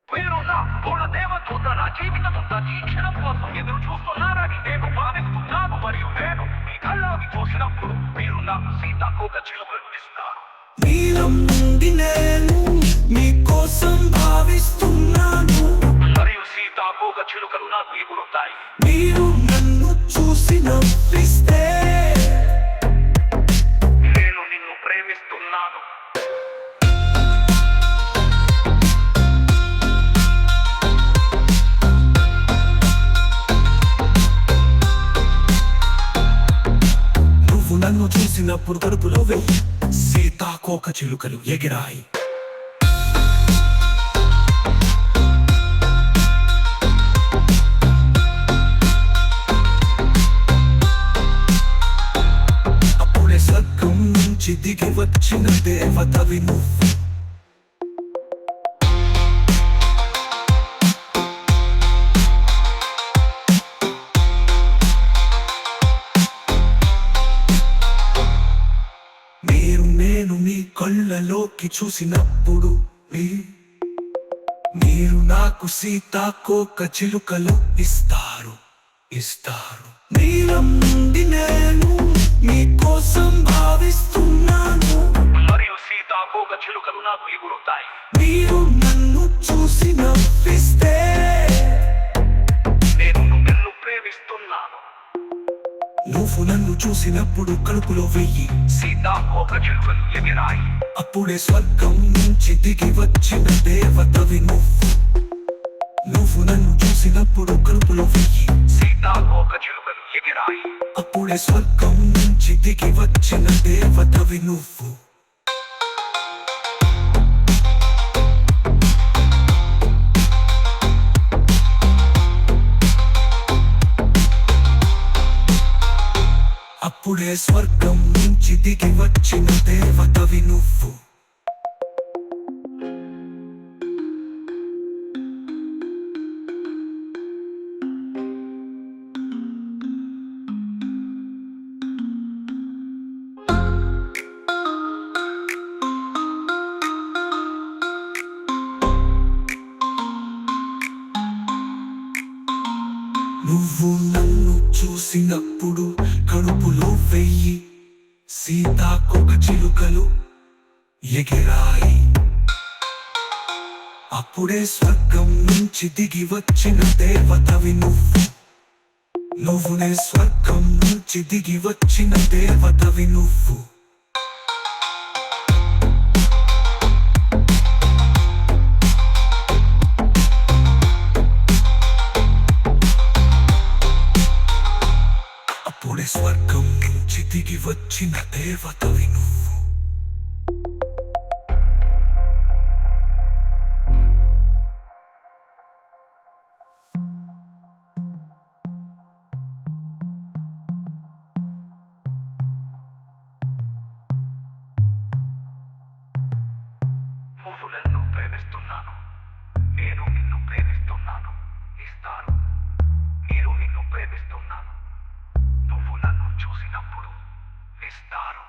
పేరున్న గుణదేవదూత నా జీవితమంతా నీ క్షణం కోసం ఎదురు చూస్తున్నారని నేను భావిస్తున్నాను. మరియు నేను మీ కళ్ళకి చూసినప్పుడు మీరు నా సీతాకోక చిలుకలు ఇస్తారు. నీలం నుండి నేను మీ కోసం భావిస్తున్నాను. మరియు సీతాకోక చిలుకలు నాకు ఎగురుతాయి. మీరు నన్ను చూసి నవ్విస్తే నేను నిన్ను ప్రేమిస్తున్నాను. నువ్వు నన్ను చూసినప్పుడు కడుపులో వెయ్యి సీతాకోక చిలుకలు ఎగిరాయి. అప్పుడే స్వర్గం నుంచి దిగి వచ్చిన దేవతవి నువ్వు. నేను నీ కళ్ళలోకి చూసినప్పుడు మీరు నాకు సీతాకోక చిలుకలు ఇస్తారు. నీలం నుండి నేను మీ కోసం భావిస్తున్నాను. మరియు సీతాకోక చిలుకలు నాకు ఎగురుతాయి. మీరు నన్ను చూసి నవ్విస్తే నేను నిన్ను ప్రేమిస్తున్నాను. నువ్వు నన్ను చూసినప్పుడు కడుపులో వెయ్యి సీతాకోక చిలుకలు ఎగిరాయి. అప్పుడే స్వర్గం నుంచి దిగి వచ్చిన దేవతవి నువ్వు. నువ్వు నన్ను చూసినప్పుడు కడుపులో వెయ్యి సీతాకోక చిలుకలు ఎగిరాయి. అప్పుడే స్వర్గం నుంచి దిగి వచ్చిన దేవతవి నువ్వు. అప్పుడే స్వర్గం నుంచి దిగి వచ్చిన దేవతవి నువ్వు. నువ్వు నన్ను చూసినప్పుడు కడుపులో వెయ్యి సీతాకోక చిలుకలు ఎగిరాయి. అప్పుడే స్వర్గం నుంచి దిగి వచ్చిన దేవతవి నువ్వు. నువ్వునే స్వర్గం నుంచి దిగి వచ్చిన దేవతవి నువ్వు. అప్పుడే స్వర్గం నుంచి దిగి వచ్చిన దేవతవి నువ్వు. నువ్వు నన్ను ప్రేమిస్తున్నాను. నేను నిన్ను ప్రేమిస్తున్నాను. ఇస్తారు. మీరు నిన్ను ప్రేమిస్తున్నాను. నువ్వు నన్ను చూసినప్పుడు ఇస్తారు.